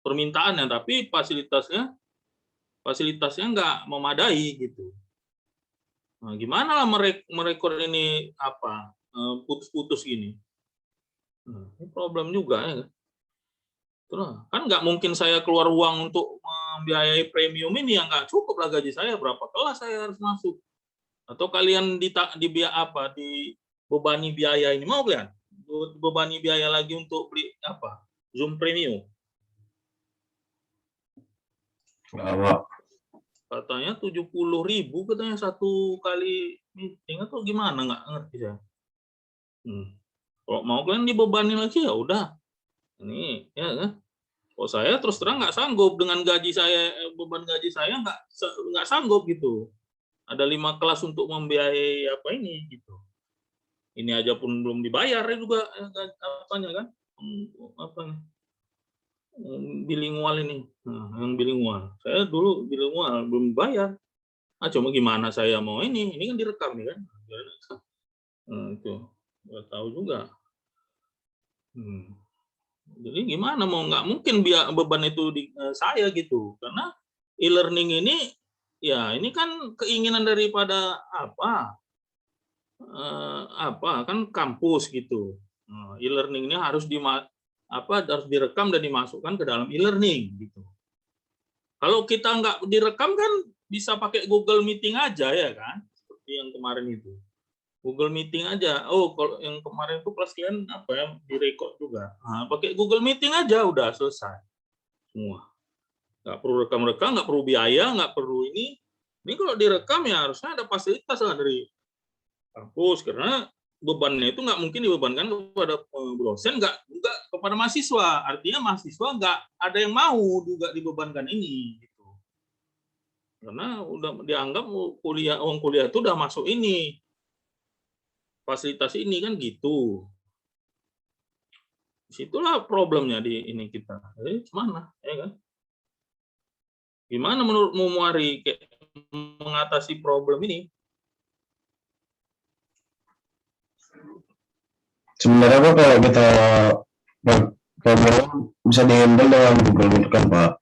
permintaannya, tapi fasilitasnya nggak memadai gitu. Nah, gimana lah merekor ini apa putus-putus gini? Nah, ini problem juga ya. Itulah. Kan nggak mungkin saya keluar uang untuk membiayai premium ini, yang nggak cukup lah gaji saya, berapa kelas saya harus masuk. Atau kalian dibebani biaya ini, mau kalian bebani biaya lagi untuk beli apa Zoom Premium? Katanya 70.000 katanya satu kali meeting, atau gimana, nggak ngerti saya. Kalau mau kalian dibebani lagi ya udah, ini ya kan. Kok saya terus terang nggak sanggup dengan gaji saya, beban gaji saya nggak sanggup gitu. Ada 5 kelas untuk membiayai apa ini gitu. Ini aja pun belum dibayar juga apanya kan, apanya, bilingual ini. Nah, yang bilingual. Saya dulu bilingual belum bayar. Cuma gimana saya mau ini kan direkam nih kan. Itu nggak tahu juga. Jadi gimana, mau nggak mungkin beban itu di saya gitu, karena e-learning ini ya ini kan keinginan daripada kan kampus gitu. E-learning ini harus harus direkam dan dimasukkan ke dalam e-learning gitu. Kalau kita nggak direkam kan bisa pakai Google Meeting aja ya kan, seperti yang kemarin itu. Google Meeting aja. Oh, kalau yang kemarin itu kelas kalian apa ya, direkod juga. Nah, pakai Google Meeting aja udah selesai semua. Nggak perlu rekam-rekam, nggak perlu biaya, nggak perlu ini. Ini kalau direkam ya harusnya ada fasilitas lah dari kampus, karena bebannya itu nggak mungkin dibebankan kepada dosen, nggak juga kepada mahasiswa. Artinya mahasiswa nggak ada yang mau juga dibebankan ini gitu. Karena udah dianggap uang kuliah itu udah masuk ini, fasilitas ini kan gitu. Disitulah problemnya di ini kita. Jadi gimana, ya kan? Gimana menurutmu Muari mengatasi problem ini? Sebenarnya Pak, kalau kita problem bisa dihandle dengan Google Meet kan Pak.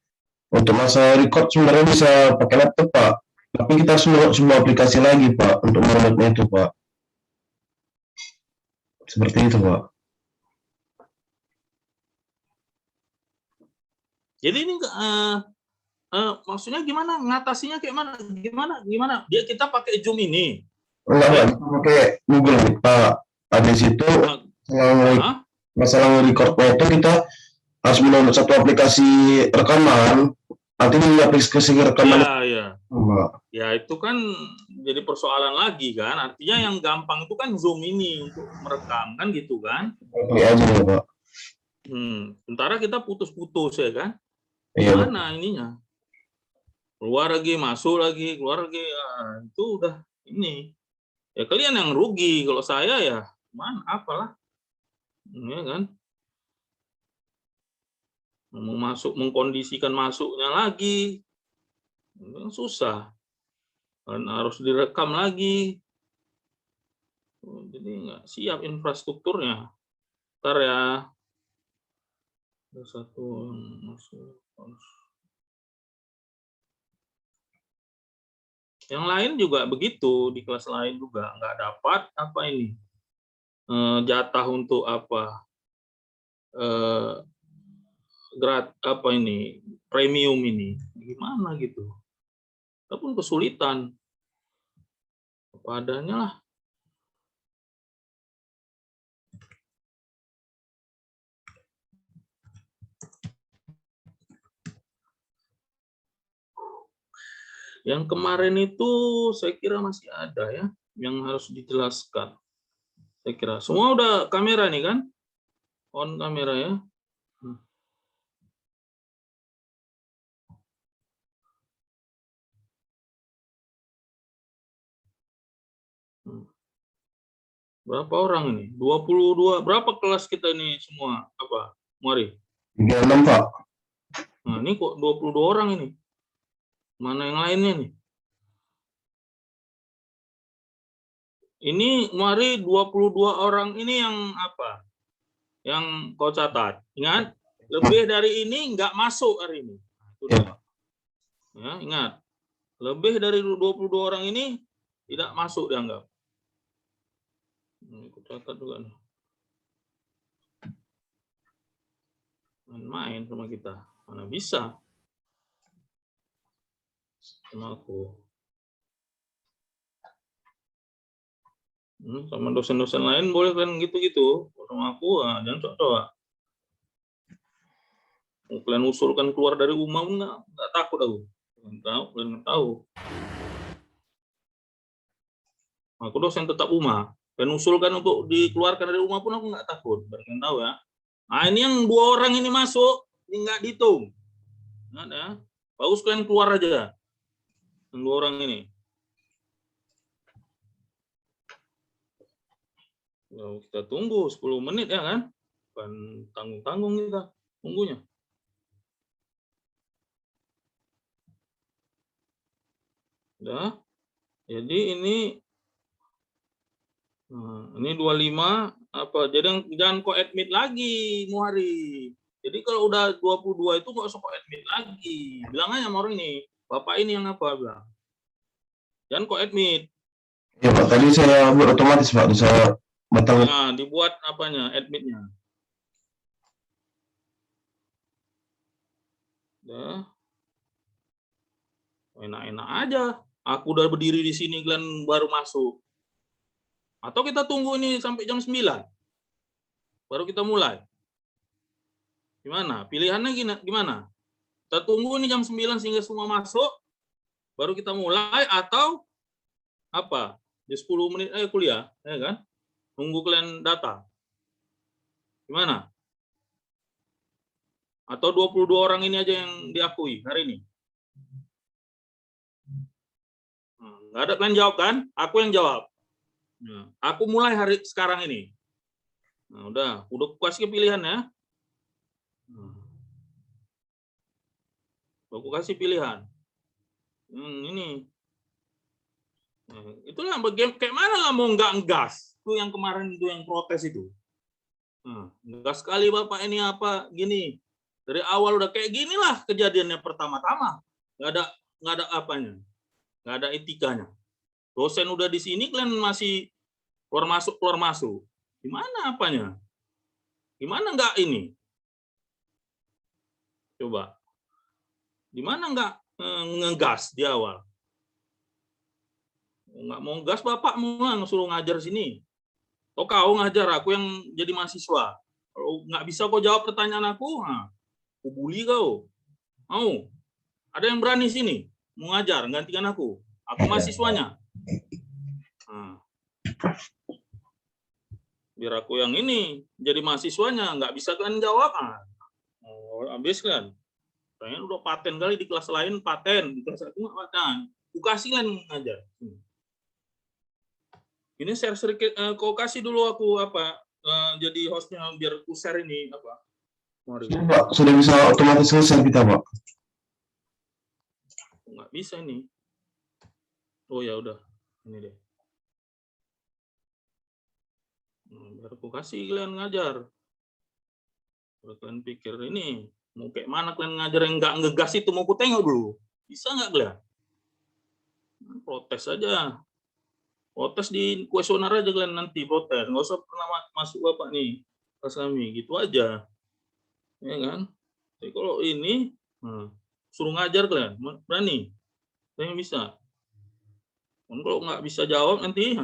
Untuk masa record sebenarnya bisa pakai laptop Pak. Tapi kita harus sebuah aplikasi lagi Pak untuk merekordnya itu Pak. Seperti itu Pak. Jadi ini maksudnya gimana, ngatasinya kayak mana? Gimana? Kita pakai Zoom ini. Enggak Pak, kita pakai Google Meet Pak. Ada situ masalah recordnya itu kita harus mendownload satu aplikasi rekaman. Artinya aplikasi rekaman. Iya. Ya itu kan jadi persoalan lagi kan. Artinya yang gampang itu kan Zoom ini untuk merekam kan gitu kan. Iya aja ya Pak. Sementara kita putus-putus ya kan. Iya. Gimana ininya? Keluar lagi, masuk lagi, keluar lagi. Itu udah ini. Ya kalian yang rugi. Kalau saya ya mana apalah. Ya kan. Mau masuk, mengkondisikan masuknya lagi. Susah. Dan harus direkam lagi. Jadi nggak siap infrastrukturnya. Ntar ya. Satu masuk. Yang lain juga begitu, di kelas lain juga nggak dapat apa ini jatah untuk apa apa ini premium ini, gimana gitu. Ataupun kesulitan apa adanya lah. Yang kemarin itu saya kira masih ada ya yang harus dijelaskan. Saya kira semua udah kamera nih kan, on kamera ya. Berapa orang ini? 22. Berapa kelas kita ini semua? Apa, Mari? 36 Pak. Nah, ini kok 22 orang ini. Mana yang lainnya nih? Ini Mari 22 orang ini yang apa? Yang kau catat. Ingat? Lebih dari ini nggak masuk hari ini. Itu dia. Ya, ingat. Lebih dari 22 orang ini tidak masuk dianggap. Ini aku catat juga nih. Main sama kita. Mana bisa. Sama aku. Sama dosen-dosen lain boleh kan gitu-gitu. Sama aku, jangan coba. Kalian usulkan keluar dari UMA nggak takut aku. Kalian tahu. Aku dosen tetap UMA. Dan usulkan untuk dikeluarkan dari UMA pun aku nggak takut. Kalian tahu ya. Nah ini yang 2 orang ini masuk, ini nggak dihitung. Nggak ada. Bagus kalian keluar aja. Yang 2 orang ini. Ya, kita tunggu 10 menit ya kan. Bukan tanggung-tanggung kita tunggunya. Udah. Jadi ini 25 apa? Jadi jangan co-admit lagi Muhari. Jadi kalau udah 22 itu nggak usah co-admit lagi. Bilang aja sama orang ini, Bapak ini yang apa bilang. Jangan co-admit. Ya Pak, tadi saya buat otomatis Pak, saya batal. Nah, dibuat apanya? Admitnya. Udah. Enak-enak aja. Aku udah berdiri di sini, kalian baru masuk. Atau kita tunggu ini sampai jam 9. Baru kita mulai. Gimana? Pilihannya gimana? Kita tunggu ini jam 9 sehingga semua masuk, baru kita mulai, atau apa? Di 10 menit kuliah, ya kan? Nunggu kalian datang. Gimana? Atau 22 orang ini aja yang diakui hari ini? Nggak ada kalian jawab kan? Aku yang jawab. Nah, aku mulai hari sekarang ini. Nah, udah kasih pilihan ya. Aku kasih pilihan. Ini. Nah, itulah kayak mana lah mau nggak ngegas. Itu yang kemarin itu yang protes itu. Ngegas sekali Bapak ini apa gini. Dari awal udah kayak gini lah kejadiannya pertama-tama. Nggak ada apanya. Nggak ada etikanya. Dosen udah di sini kalian masih keluar masuk. Gimana apanya? Gimana nggak ini? Coba. Gimana nggak ngegas di awal? Nggak mau gas Bapak mau suruh ngajar sini. Kok kau ngajar, aku yang jadi mahasiswa. Kalau nggak bisa kau jawab pertanyaan aku, aku bully kau. Mau? Ada yang berani sini mau ngajar, gantikan aku. Aku mahasiswanya. Biar aku yang ini jadi mahasiswanya, nggak bisa kalian jawab. Habis kan. Kayaknya udah paten kali di kelas lain paten, di kelas aku nggak paten. Aku kasih kalian ngajar. Ini share sedikit, kau kasih dulu aku apa jadi hostnya biar aku share ini apa. Mari. Pak, sudah bisa otomatis selesai kita Pak. Nggak bisa ini. Oh ya udah, ini deh. Biar aku kasih kalian ngajar. Kalau kalian pikir ini mau kayak mana kalian ngajar yang nggak ngegas itu mau aku tengok dulu. Bisa nggak kalian? Protes aja. Protes di kuesioner aja kalian nanti protes. Nggak usah pernah masuk Bapak nih pas kami. Gitu aja. Ya kan? Jadi kalau ini suruh ngajar kalian. Berani? Saya bisa. Kalau nggak bisa jawab nanti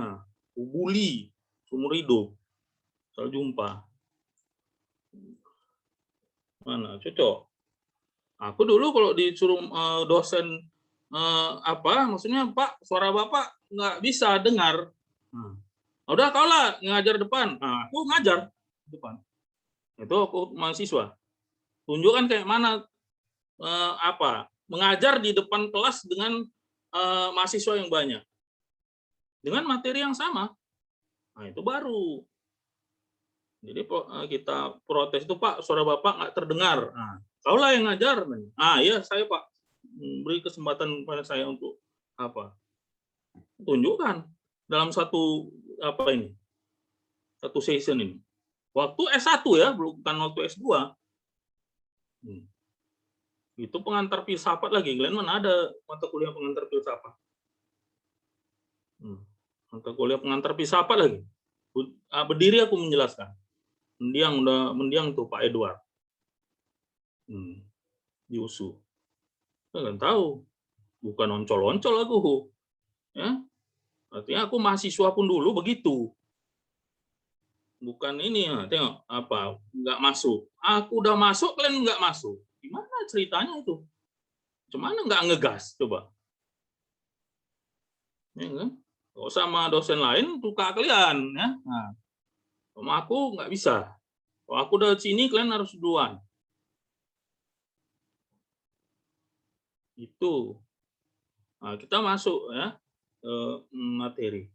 bully seumur hidup. Sampai jumpa. Mana? Cocok. Aku dulu kalau disuruh dosen maksudnya Pak, suara Bapak nggak bisa dengar. Udah kau lah ngajar depan. Aku ngajar depan. Itu aku mahasiswa. Tunjukkan kayak mana mengajar di depan kelas dengan mahasiswa yang banyak. Dengan materi yang sama. Nah, itu baru. Jadi kita protes itu Pak, suara Bapak nggak terdengar. Kau lah yang ngajar. Iya saya Pak. Beri kesempatan pada saya untuk apa? Tunjukkan dalam satu satu session ini. Waktu S1 ya, bukan waktu S2. Hmm. Itu pengantar filsafat lagi. Kalian mana ada mata kuliah pengantar filsafat? Mata kuliah pengantar filsafat lagi. Berdiri aku menjelaskan. Mendiang tuh Pak Edward. Di USU. Kalian tahu, bukan oncol-oncol aku. Ya, artinya aku mahasiswa pun dulu begitu. Bukan ini ya, tengok apa nggak masuk. Aku udah masuk, kalian nggak masuk. Gimana ceritanya itu? Cuman nggak ngegas coba. Ya kan? Kalau sama dosen lain suka kalian ya. Nah, sama aku nggak bisa. Kalau aku udah sini kalian harus duluan. Itu. Nah, kita masuk ya ke materi.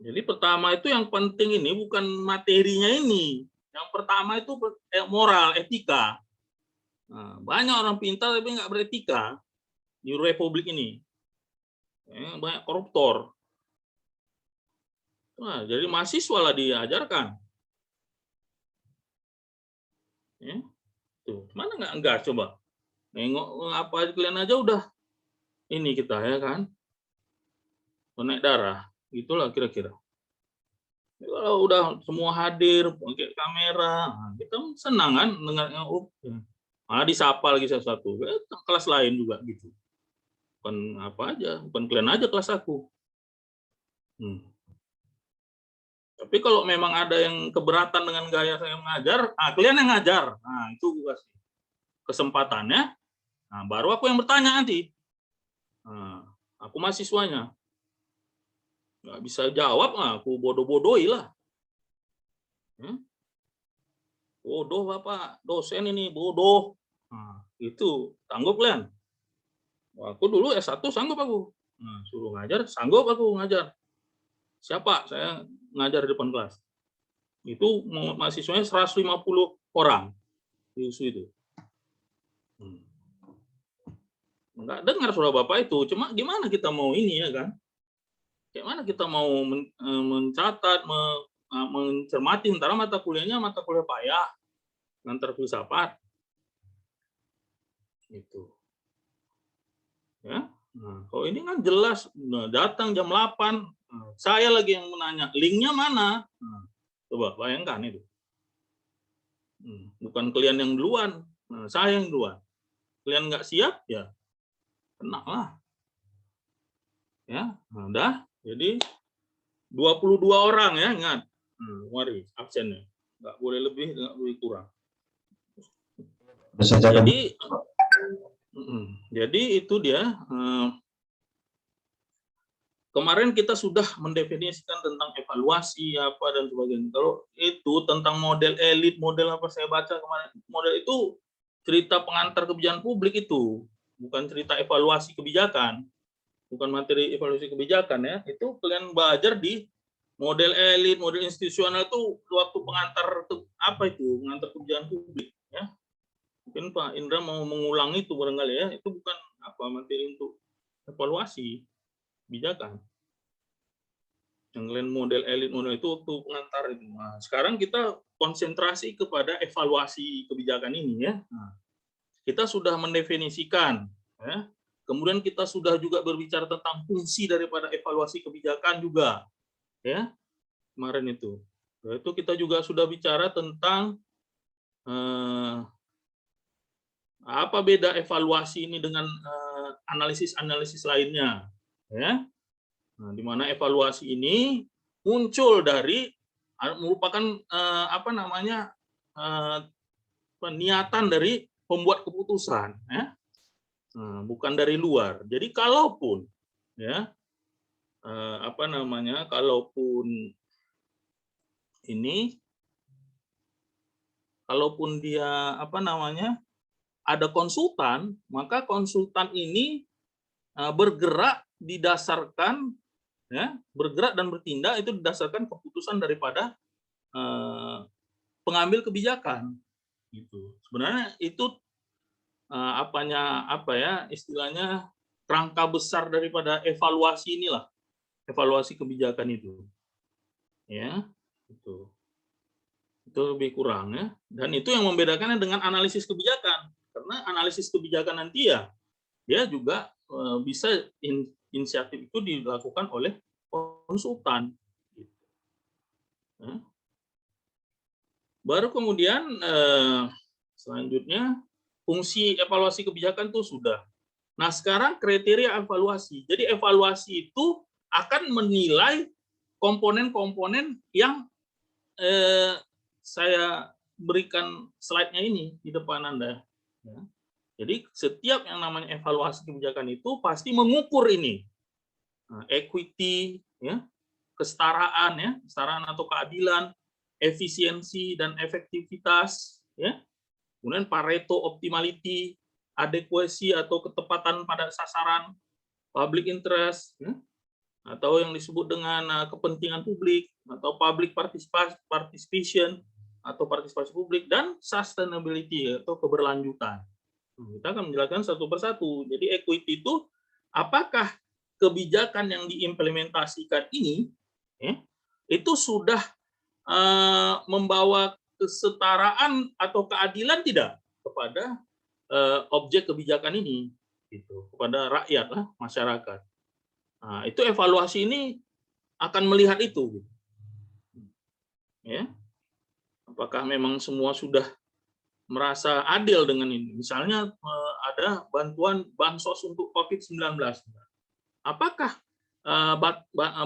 Jadi pertama itu yang penting ini bukan materinya ini. Yang pertama itu moral, etika. Nah, banyak orang pintar tapi nggak beretika di republik ini. Banyak koruptor. Nah, jadi mahasiswa lah diajarkan. Ya, tuh, mana nggak enggak coba. Nengok apa kalian aja udah ini kita ya kan. Naik darah. Itulah kira-kira. Kalau udah semua hadir pakai kamera, kita senang kan dengarnya. Disapa lagi satu-satu. Kelas lain juga gitu. Bukan apa aja, bukan kalian aja kelas aku. Tapi kalau memang ada yang keberatan dengan gaya saya mengajar, kalian yang ngajar. Nah, itu kasih kesempatannya. Nah, baru aku yang bertanya nanti. Nah, aku mahasiswanya. Nggak bisa jawab, aku bodoh-bodohi lah. Bodoh Bapak, dosen ini bodoh. Nah, itu sanggup kalian. Aku dulu S1 sanggup aku. Nah, suruh ngajar, sanggup aku ngajar. Siapa? Saya ngajar di depan kelas. Itu mahasiswanya 150 orang di USU itu. Enggak dengar suara Bapak itu, cuma gimana kita mau ini ya kan? Gimana kita mau mencatat, mencermati, antara mata kuliahnya mata kuliah payah, antar filsafat. Itu. Ya. Nah, kalau ini kan jelas datang jam 8, saya lagi yang menanya, linknya mana? Nah, coba bayangkan itu. Bukan kalian yang duluan, saya yang duluan. Kalian nggak siap, ya kena lah. Ya, nah, udah. Jadi 22 orang ya, ingat. Mari absennya. Nggak boleh lebih, nggak boleh kurang. Jadi itu dia. Kemarin kita sudah mendefinisikan tentang evaluasi apa dan sebagainya. Kalau itu tentang model elit, model apa saya baca kemarin, model itu cerita pengantar kebijakan publik itu, bukan cerita evaluasi kebijakan, bukan materi evaluasi kebijakan ya. Itu kalian belajar di model elit, model institusional itu waktu pengantar apa itu, pengantar kebijakan publik ya. Mungkin Pak Indra mau mengulang itu barangkali ya. Itu bukan apa materi untuk evaluasi kebijakan. Yang lain model elit, model itu waktu pengantar itu. Nah, sekarang kita konsentrasi kepada evaluasi kebijakan ini ya. Nah, kita sudah mendefinisikan ya. Kemudian kita sudah juga berbicara tentang fungsi daripada evaluasi kebijakan juga ya. Kemarin itu. Itu kita juga sudah bicara tentang apa beda evaluasi ini dengan analisis-analisis lainnya ya. Nah, di mana evaluasi ini muncul dari merupakan niatan dari pembuat keputusan ya. Bukan dari luar. Jadi kalaupun ya kalaupun dia ada konsultan, maka konsultan ini bergerak didasarkan ya, bergerak dan bertindak itu didasarkan keputusan daripada pengambil kebijakan gitu. Sebenarnya itu istilahnya rangka besar daripada evaluasi inilah, evaluasi kebijakan itu ya, gitu. Itu lebih kurang ya. Dan itu yang membedakannya dengan analisis kebijakan. Karena analisis kebijakan nanti ya dia juga bisa inisiatif itu dilakukan oleh konsultan. Ya. Baru kemudian selanjutnya fungsi evaluasi kebijakan itu sudah. Nah sekarang kriteria evaluasi. Jadi evaluasi itu akan menilai komponen-komponen yang saya berikan slide-nya ini di depan Anda. Ya. Jadi setiap yang namanya evaluasi kebijakan itu pasti mengukur ini. Nah, equity, ya, kesetaraan, ya, kesetaraan atau keadilan, efisiensi dan efektivitas, ya. Kemudian Pareto optimality, adekuasi atau ketepatan pada sasaran, public interest, ya, atau yang disebut dengan kepentingan publik atau public participation atau partisipasi publik, dan sustainability atau keberlanjutan. Kita akan menjelaskan satu persatu. Jadi equity itu apakah kebijakan yang diimplementasikan ini itu sudah membawa kesetaraan atau keadilan tidak kepada objek kebijakan ini, gitu, kepada rakyat lah, masyarakat. Nah, itu evaluasi ini akan melihat itu, gitu. Ya, apakah memang semua sudah merasa adil dengan ini. Misalnya ada bantuan bansos untuk COVID-19. Apakah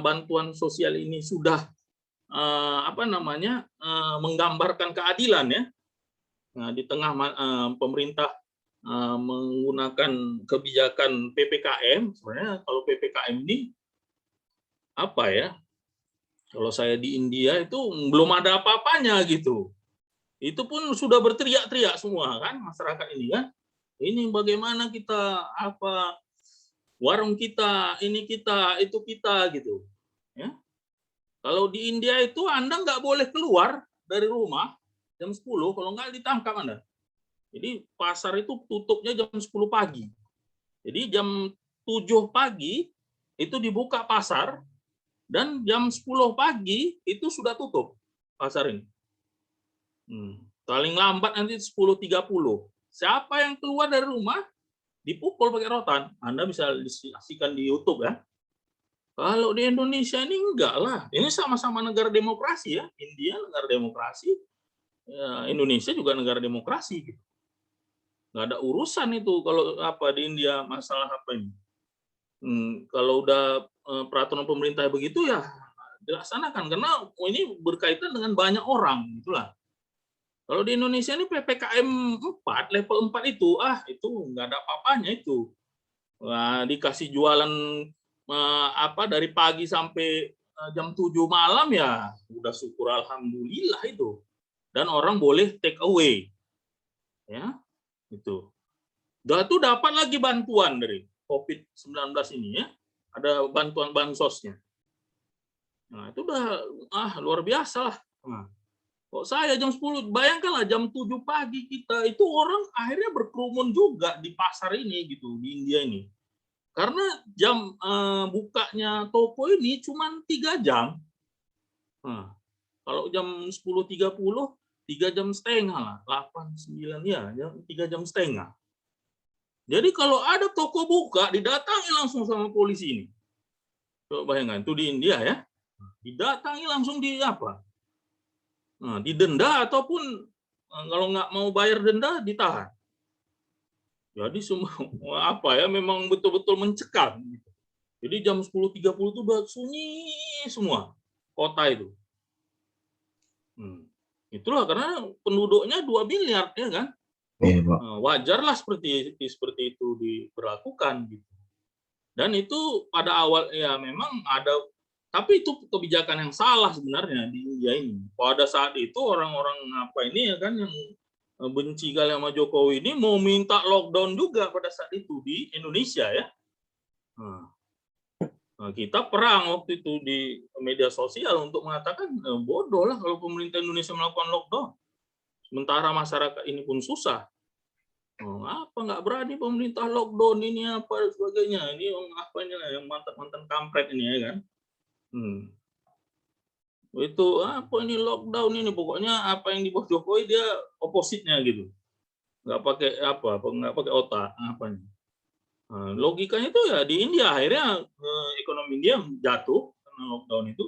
bantuan sosial ini sudah menggambarkan keadilan ya? Nah, di tengah pemerintah menggunakan kebijakan PPKM, sebenarnya kalau PPKM ini apa ya? Kalau saya di India itu belum ada apa-apanya gitu. Itu pun sudah berteriak-teriak semua kan masyarakat ini kan. Ini bagaimana kita warung kita, ini kita, itu kita gitu. Ya. Kalau di India itu Anda nggak boleh keluar dari rumah jam 10 kalau nggak ditangkap Anda. Jadi pasar itu tutupnya jam 10 pagi. Jadi jam 7 pagi itu dibuka pasar dan jam 10 pagi itu sudah tutup pasar ini. Paling lambat nanti 10.30. Siapa yang keluar dari rumah dipukul pakai rotan. Anda bisa saksikan di YouTube ya. Kalau di Indonesia ini enggak lah. Ini sama-sama negara demokrasi ya. India negara demokrasi, ya, Indonesia juga negara demokrasi. Gitu. Nggak ada urusan itu kalau di India masalah apa ini. Kalau udah peraturan pemerintah begitu ya dilaksanakan karena ini berkaitan dengan banyak orang gitulah. Kalau di Indonesia ini PPKM 4, level 4 itu nggak ada apa-apanya itu. Wah, dikasih jualan dari pagi sampai jam 7 malam ya udah syukur alhamdulillah itu. Dan orang boleh take away. Ya, itu. Itu dapat lagi bantuan dari COVID-19 ini ya. Ada bantuan bansosnya. Nah, itu udah luar biasa lah. Nah, kok saya jam 10, bayangkanlah jam 7 pagi kita itu orang akhirnya berkerumun juga di pasar ini gitu di India ini. Karena jam bukanya toko ini cuma 3 jam. Nah, kalau jam 10.30 3 jam setengah lah, 8 9 ya, 3 jam setengah. Jadi kalau ada toko buka didatangi langsung sama polisi ini. Coba bayangkan itu di India ya. Didatangi langsung didenda ataupun kalau nggak mau bayar denda ditahan. Jadi semua memang betul-betul mencekam. Jadi jam 10.30 itu udah sunyi semua kota itu. Itulah karena penduduknya 2 miliar ya kan. Iya, Pak. Wajarlah seperti itu diberlakukan gitu. Dan itu pada awal ya memang ada. Tapi itu kebijakan yang salah sebenarnya di India ini. Pada saat itu orang-orang yang benci kali sama Jokowi ini mau minta lockdown juga pada saat itu di Indonesia ya. Nah, kita perang waktu itu di media sosial untuk mengatakan bodoh lah kalau pemerintah Indonesia melakukan lockdown. Sementara masyarakat ini pun susah. Apa nggak berani pemerintah lockdown ini apa dan sebagainya. Ini yang mantan kampret ini ya kan. Itu apa ini lockdown ini, pokoknya apa yang dibuat Jokowi dia opositnya gitu. Nggak pakai nggak pakai otak apa ini. Logikanya itu ya di India akhirnya ekonomi India jatuh karena lockdown itu,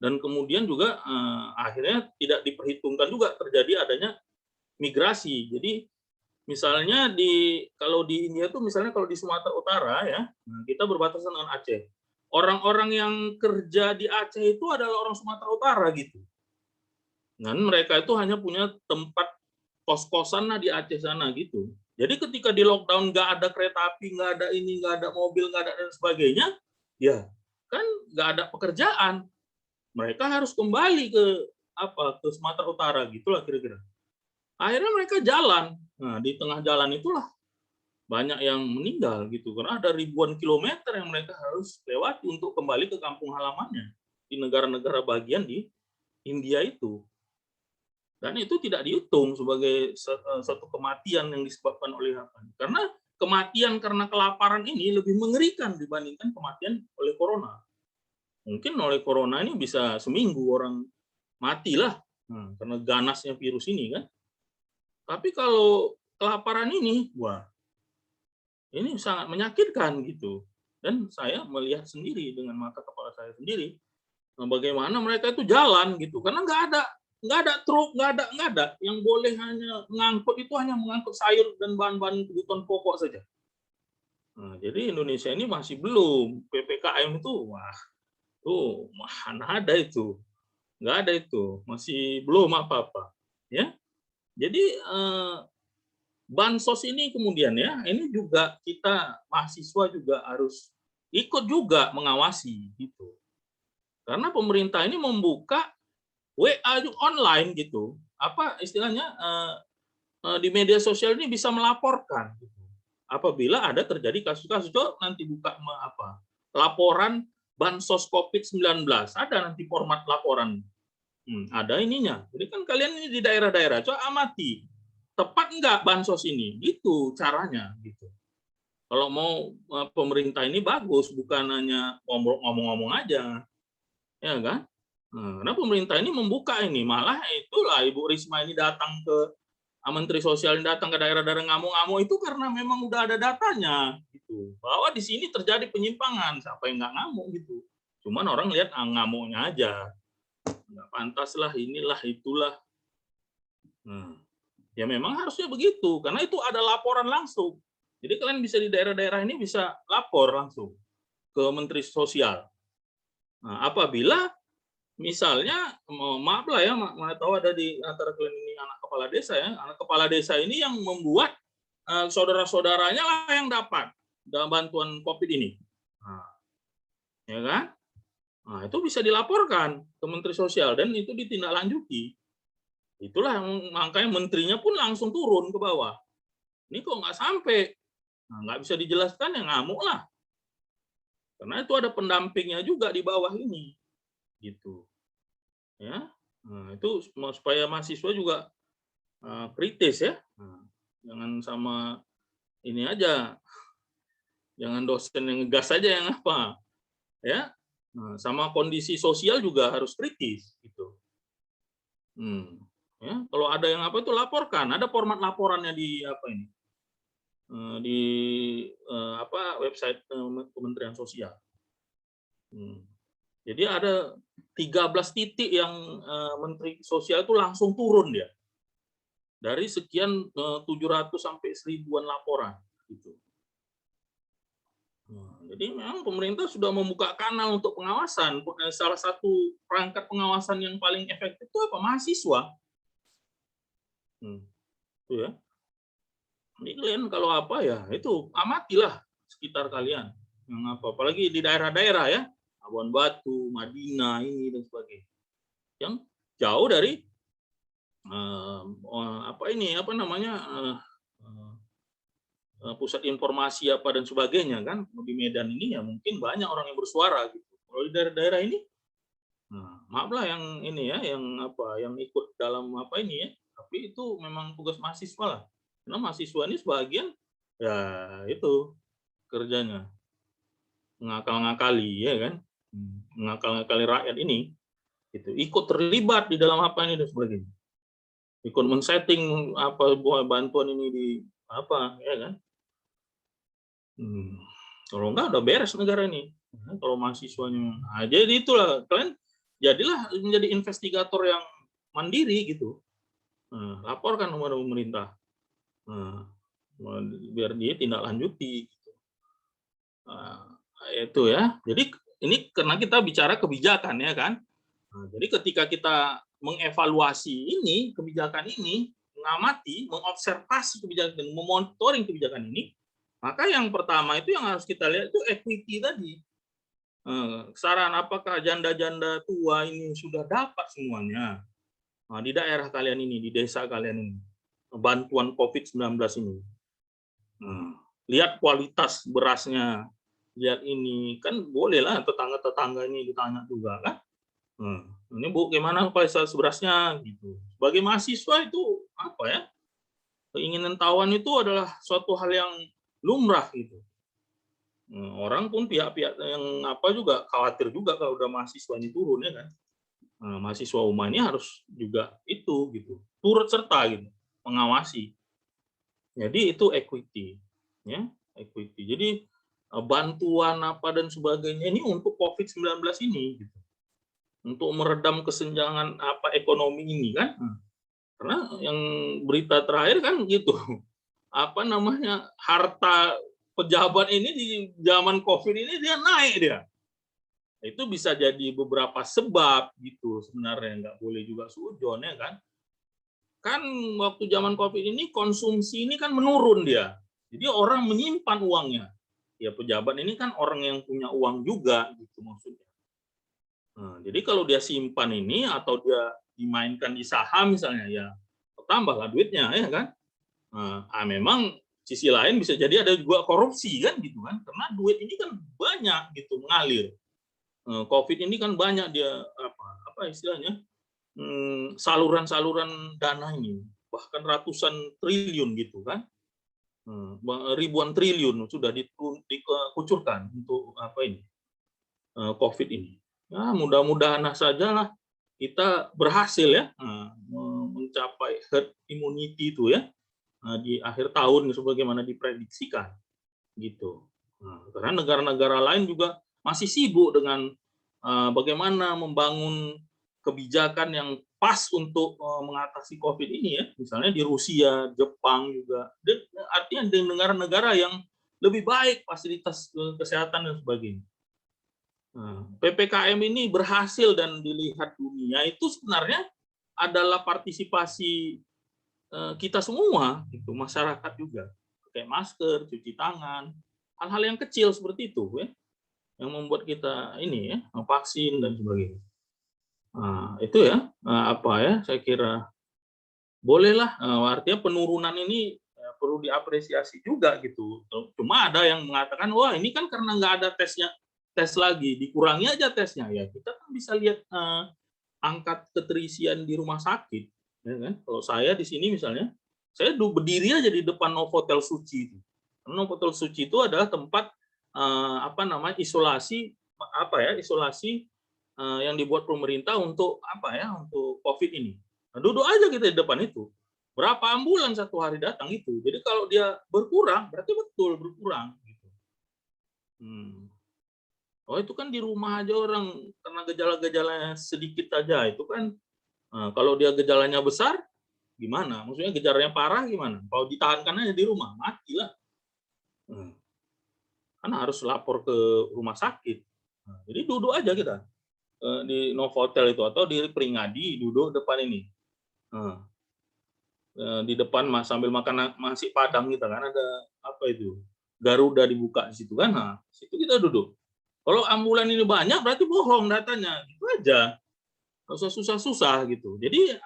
dan kemudian juga akhirnya tidak diperhitungkan juga terjadi adanya migrasi. Jadi misalnya kalau di India tuh misalnya kalau di Sumatera Utara ya, kita berbatasan dengan Aceh. Orang-orang yang kerja di Aceh itu adalah orang Sumatera Utara gitu. Dan mereka itu hanya punya tempat kos-kosan lah di Aceh sana gitu. Jadi ketika di lockdown nggak ada kereta api, nggak ada ini, nggak ada mobil, nggak ada dan sebagainya, ya kan nggak ada pekerjaan. Mereka harus kembali ke Sumatera Utara gitulah kira-kira. Akhirnya mereka jalan. Nah, di tengah jalan itulah banyak yang meninggal gitu karena ada ribuan kilometer yang mereka harus lewati untuk kembali ke kampung halamannya di negara-negara bagian di India itu. Dan itu tidak dihitung sebagai satu kematian yang disebabkan oleh apa. Karena kematian karena kelaparan ini lebih mengerikan dibandingkan kematian oleh corona. Mungkin oleh corona ini bisa seminggu orang matilah karena ganasnya virus ini kan. Tapi kalau kelaparan ini, wah, ini sangat menyakitkan gitu. Dan saya melihat sendiri dengan mata kepala saya sendiri bagaimana mereka itu jalan gitu karena nggak ada truk, nggak ada yang boleh hanya mengangkut itu hanya mengangkut sayur dan bahan-bahan kebutuhan pokok saja. Nah, jadi Indonesia ini masih belum PPKM itu, wah, tuh mana ada itu, nggak ada itu, masih belum apa-apa, ya. Jadi bansos ini kemudian ya, ini juga kita mahasiswa juga harus ikut juga mengawasi gitu, karena pemerintah ini membuka WA online gitu, apa istilahnya di media sosial ini bisa melaporkan gitu. Apabila ada terjadi kasus-kasus itu nanti buka laporan bansos COVID-19 ada nanti format laporan. Ada ininya. Jadi kan kalian ini di daerah-daerah coba amati tepat enggak bansos ini, itu caranya gitu. Kalau mau pemerintah ini bagus bukan hanya ngomong-ngomong aja, ya kan? Karena pemerintah ini membuka ini, malah itulah Ibu Risma ini datang ke Menteri Sosial ini datang ke daerah-daerah ngamuk-ngamuk itu karena memang udah ada datanya gitu. Bahwa di sini terjadi penyimpangan, siapa yang nggak ngamuk gitu. Cuman orang lihat ngamuknya aja. Nggak pantas lah, inilah, itulah. Ya memang harusnya begitu, karena itu ada laporan langsung. Jadi kalian bisa di daerah-daerah ini bisa lapor langsung ke Menteri Sosial. Nah, apabila misalnya maaf lah ya, mana tahu ada di antara kalian ini anak kepala desa ya, anak kepala desa ini yang membuat saudara-saudaranya lah yang dapat dalam bantuan COVID ini, ya kan? Nah, itu bisa dilaporkan ke Menteri Sosial dan itu ditindaklanjuti. Itulah makanya menterinya pun langsung turun ke bawah. Ini kok nggak sampai, nggak bisa dijelaskan ya ngamuk lah. Karena itu ada pendampingnya juga di bawah ini, gitu. Ya, nah, itu supaya mahasiswa juga kritis ya, jangan sama ini aja, jangan dosen yang ngegas aja yang apa, ya, sama kondisi sosial juga harus kritis gitu. Ya, kalau ada yang apa itu laporkan, ada format laporannya di apa ini, di website Kementerian Sosial. Jadi ada 13 titik yang Menteri Sosial itu langsung turun dia. Dari sekian 700 sampai 1000-an laporan gitu. Jadi memang pemerintah sudah membuka kanal untuk pengawasan. Salah satu perangkat pengawasan yang paling efektif itu apa? Mahasiswa. Itu ya. Ini kalian kalau apa ya, itu amatilah sekitar kalian. Yang apa? Apalagi di daerah-daerah ya, Labuan Batu, Madinah ini dan sebagainya. Yang jauh dari pusat informasi apa dan sebagainya kan. Di Medan ini ya mungkin banyak orang yang bersuara gitu. Kalau di daerah-daerah ini, maaf lah yang ini ya, yang ikut dalam apa ini ya, tapi itu memang tugas mahasiswa lah. Karena mahasiswa ini sebagian ya itu kerjanya ngakal-ngakali ya kan, ngakal-ngakali rakyat ini. gitu. Ikut terlibat di dalam apa ini dan sebagainya. Ikut men-setting apa bantuan ini di apa, ya kan? Kalau enggak udah beres negara ini. Kalau mahasiswanya. Nah, jadi itulah kalian jadilah menjadi investigator yang mandiri gitu. Laporkan kepada pemerintah. Nah, biar dia tindak lanjuti. Nah, itu ya. Jadi ini karena kita bicara kebijakan ya kan. Nah, jadi ketika kita mengevaluasi ini kebijakan ini, mengamati, mengobservasi kebijakan dan memonitoring kebijakan ini, maka yang pertama itu yang harus kita lihat itu equity tadi. Saran apakah janda-janda tua ini sudah dapat semuanya di daerah kalian ini, di desa kalian ini, bantuan COVID-19 ini. Lihat kualitas berasnya, lihat ini, kan bolehlah tetangga-tetangga ini ditanya juga kan. Ini Bu, gimana kualitas berasnya gitu. Sebagai mahasiswa itu apa ya? Keinginan tahuan itu adalah suatu hal yang lumrah gitu. Orang pun pihak-pihak yang apa juga khawatir juga kalau udah mahasiswa ini turun ya kan. Mahasiswa UMA ini harus juga itu gitu, turut serta gitu, mengawasi. Jadi itu equity, ya equity. Jadi bantuan apa dan sebagainya ini untuk COVID-19 ini, gitu. Untuk meredam kesenjangan apa ekonomi ini kan. Karena yang berita terakhir kan gitu, apa namanya harta pejabat ini di zaman COVID ini dia naik dia. Itu bisa jadi beberapa sebab gitu sebenarnya, nggak boleh juga suudzon ya kan. Kan waktu zaman COVID ini konsumsi ini kan menurun dia. Jadi orang menyimpan uangnya. Ya pejabat ini kan orang yang punya uang juga gitu maksudnya. Jadi kalau dia simpan ini atau dia dimainkan di saham misalnya ya tambahlah duitnya ya kan. Memang sisi lain bisa jadi ada juga korupsi kan gitu kan. Karena duit ini kan banyak gitu mengalir. COVID ini kan banyak dia apa istilahnya saluran-saluran dana ini bahkan ratusan triliun gitu kan, ribuan triliun sudah dikucurkan untuk apa ini COVID ini. Ya mudah-mudahan sajalah kita berhasil ya mencapai herd immunity itu ya di akhir tahun sebagaimana diprediksikan gitu. Karena negara-negara lain juga masih sibuk dengan bagaimana membangun kebijakan yang pas untuk mengatasi COVID ini ya. Misalnya di Rusia, Jepang juga. Artinya di negara-negara yang lebih baik fasilitas kesehatan dan sebagainya. PPKM ini berhasil dan dilihat dunia itu sebenarnya adalah partisipasi kita semua, gitu, masyarakat juga. Pakai masker, cuci tangan, hal-hal yang kecil seperti itu ya yang membuat kita ini ya vaksin dan sebagainya. Itu ya apa ya saya kira bolehlah artinya penurunan ini perlu diapresiasi juga gitu. Cuma ada yang mengatakan wah ini kan karena nggak ada tes lagi dikurangi aja tesnya ya kita kan bisa lihat angka keterisian di rumah sakit ya kan. Kalau saya di sini misalnya saya berdiri aja di depan Novotel Suci itu. Novotel Suci itu adalah tempat apa namanya isolasi isolasi yang dibuat pemerintah untuk apa ya untuk COVID ini. Nah, duduk aja kita di depan itu. Berapa ambulan satu hari datang itu. Jadi kalau dia berkurang berarti betul berkurang. Gitu. Oh itu kan di rumah aja orang karena gejala-gejalanya sedikit aja itu kan kalau dia gejalanya besar gimana? Maksudnya gejalanya parah gimana? Kalau ditahankan aja di rumah matilah. Karena harus lapor ke rumah sakit. Jadi duduk aja kita di Novotel itu atau di Peringadi duduk depan ini. Di depan sambil makan nasi Padang kita kan ada apa itu Garuda dibuka di situ kan. Situ kita duduk. Kalau ambulan ini banyak berarti bohong datanya. Gitu aja. Nggak usah susah-susah gitu. Jadi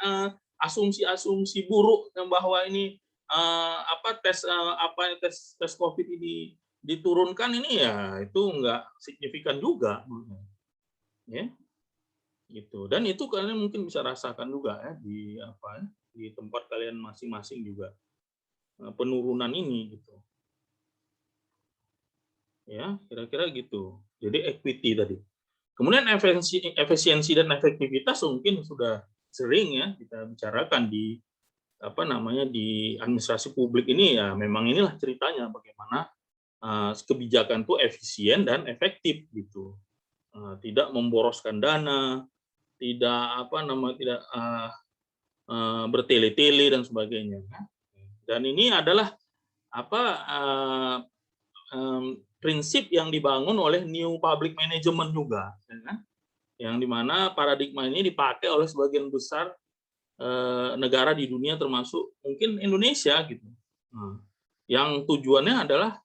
asumsi-asumsi buruk yang bahwa ini tes COVID ini diturunkan ini ya itu enggak signifikan juga. Ya. Gitu. Dan itu kalian mungkin bisa rasakan juga ya di tempat kalian masing-masing juga penurunan ini gitu. Ya, kira-kira gitu. Jadi equity tadi. Kemudian efisiensi dan efektivitas mungkin sudah sering ya kita bicarakan di di administrasi publik ini, ya memang inilah ceritanya bagaimana kebijakan itu efisien dan efektif gitu. Tidak memboroskan dana, tidak tidak bertele-tele dan sebagainya. Dan ini adalah prinsip yang dibangun oleh New Public Management juga, ya kan? Yang dimana paradigma ini dipakai oleh sebagian besar negara di dunia termasuk mungkin Indonesia gitu. Yang tujuannya adalah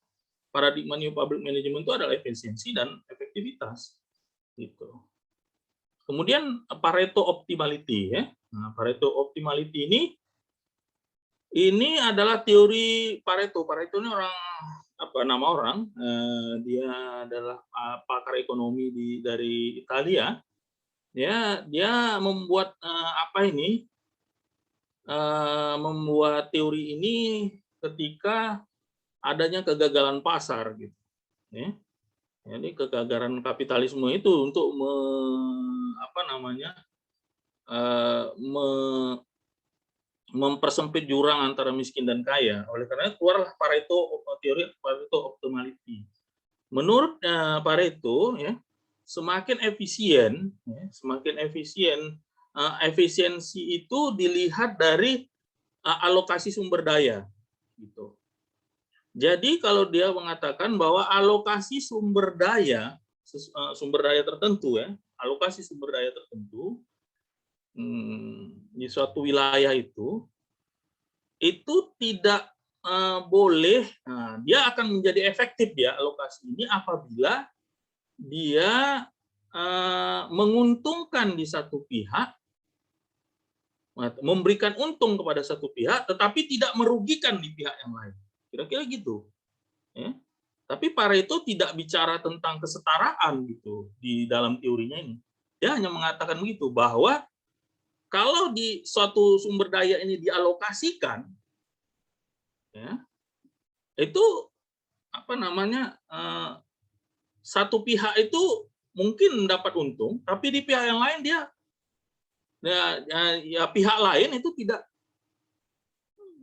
paradigma New Public Management itu adalah efisiensi dan efektivitas gitu. Kemudian Pareto Optimality ya. Nah, Pareto Optimality ini adalah teori Pareto. Pareto ini nama orang, dia adalah pakar ekonomi dari Italia. Ya, dia membuat membuat teori ini ketika adanya kegagalan pasar gitu. Ya. Jadi kegagalan kapitalisme itu untuk mempersempit jurang antara miskin dan kaya. Oleh karena itu keluarlah teori Pareto Optimality. Menurut Pareto, ya, semakin efisien, efisiensi itu dilihat dari alokasi sumber daya, gitu. Jadi kalau dia mengatakan bahwa alokasi sumber daya tertentu, ya, alokasi sumber daya tertentu di suatu wilayah itu tidak boleh, dia akan menjadi efektif dia alokasi ini apabila dia menguntungkan di satu pihak, memberikan untung kepada satu pihak, tetapi tidak merugikan di pihak yang lain. Kira-kira gitu. Ya. Tapi Pareto tidak bicara tentang kesetaraan gitu di dalam teorinya ini. Dia hanya mengatakan begitu, bahwa kalau di suatu sumber daya ini dialokasikan, ya, itu satu pihak itu mungkin mendapat untung, tapi di pihak yang lain pihak lain itu tidak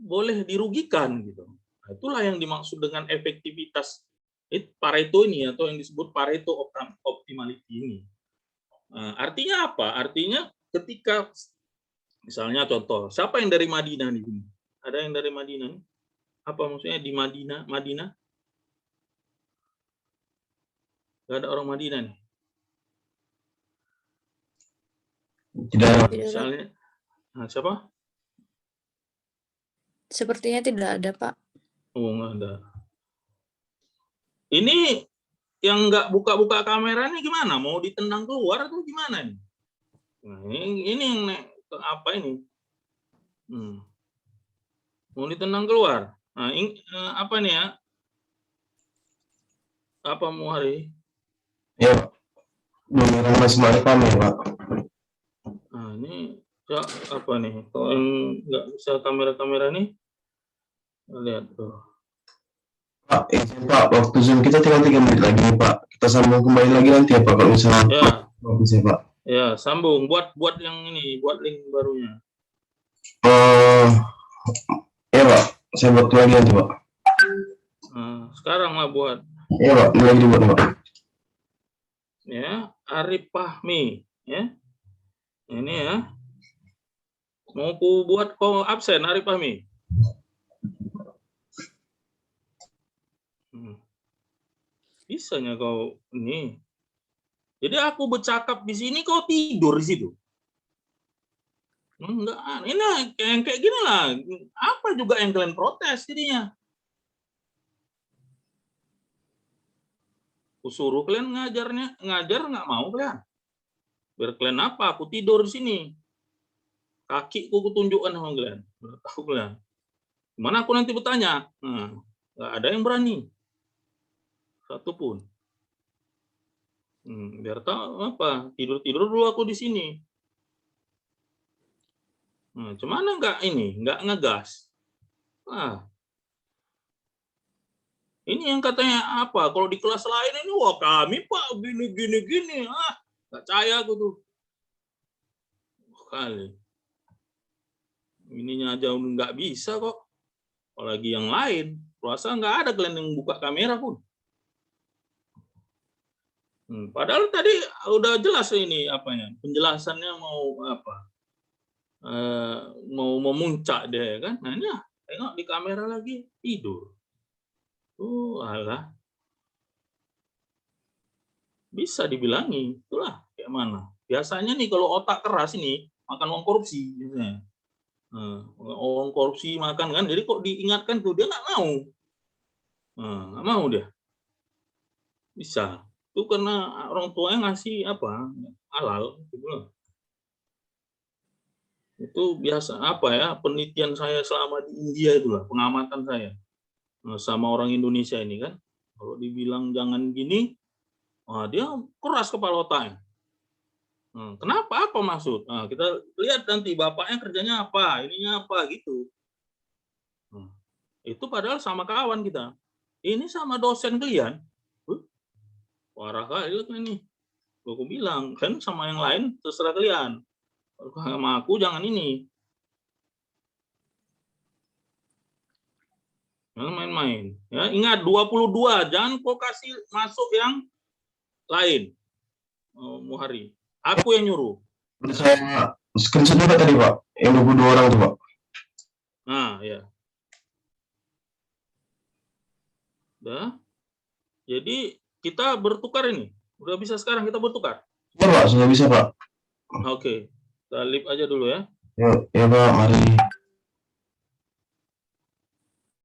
boleh dirugikan gitu. Nah, itulah yang dimaksud dengan efektivitas Pareto ini atau yang disebut Pareto Optimality ini. Artinya apa? Artinya ketika misalnya contoh, siapa yang dari Madinah di sini? Ada yang dari Madinah? Apa maksudnya di Madinah? Gak ada orang Madinah nih. Tidak. Misalnya, siapa? Sepertinya tidak ada, Pak. Oh, nggak ada. Ini yang nggak buka-buka kamera nih gimana? Mau ditendang keluar atau gimana nih? Nah, ini yang apa ini? Mau ditendang keluar. Nah, apa nih ya? Apa mau hari? Ya, Pak. Menyerang Mas Marifam ya, Pak. Nah, ini ya, apa nih? Kalau yang nggak bisa kamera-kamera nih, lihat tuh. Pak, Pak, waktu Zoom kita tinggal 3 menit lagi, Pak. Kita sambung kembali lagi nanti ya, Pak, kalau misalnya. Ya. Bisa, Pak. Ya, sambung. Buat yang ini, buat link barunya. Ya, Pak. Saya buat lagi nanti, Pak. Sekarang lah buat. Ya, Pak. Ini lagi dibuat, Pak. Ya, Arif Fahmi, ya. Ini ya. Mau ku buat kau absen Arif Fahmi. Bisanya kau ini. Jadi aku bercakap di sini, kau tidur di situ. Enggak, ini kayak gini lah. Apa juga yang kalian protes jadinya? Kusuruh kalian ngajar nggak mau kalian. Biar kalian apa? Aku tidur di sini. Kakiku kutunjukkan sama kalian. Tahu kalian. Gimana aku nanti bertanya? Nggak ada yang berani. Satupun. Biar tahu apa? Tidur dulu aku di sini. Cuman nggak ngegas. Ini yang katanya apa? Kalau di kelas lain ini, wah kami Pak gini. Nggak percaya aku tuh. Kali. Ininya aja nggak bisa kok. Apalagi yang lain. Rasa nggak ada kalian yang buka kamera pun. Padahal tadi udah jelas ini apanya. Penjelasannya mau apa? Mau memuncak deh kan. Nah ini tengok di kamera lagi tidur. Alah. Bisa dibilangi. Itulah kayak mana. Biasanya nih kalau otak keras ini makan uang korupsi biasanya. Uang korupsi makan kan, jadi kok diingatkan tuh dia nggak mau. Nggak mau dia. Bisa. Itu karena orang tuanya ngasih apa? Halal gitu loh. Itu biasa apa ya? Penelitian saya selama di India itulah, pengamatan saya sama orang Indonesia ini kan. Kalau dibilang jangan gini, dia keras kepala otaknya. Kenapa? Apa maksud? Kita lihat nanti bapaknya kerjanya apa, ininya apa gitu. Itu padahal sama kawan kita. Ini sama dosen kalian. Parah kali ini. Aku bilang kan sama yang lain terserah kalian. Kalau sama aku jangan ini. Jangan main-main. Ya, ingat 22, jangan kau kasih masuk yang lain. Muhari. Aku yang nyuruh. Saya screenshot juga tadi Pak, yang 22 orang tuh Pak. Nah, ya. Udah. Jadi kita bertukar ini. Udah bisa sekarang kita bertukar. Sudah Pak, sudah bisa Pak. Oke. Kita lip aja dulu ya. Ya Pak, mari.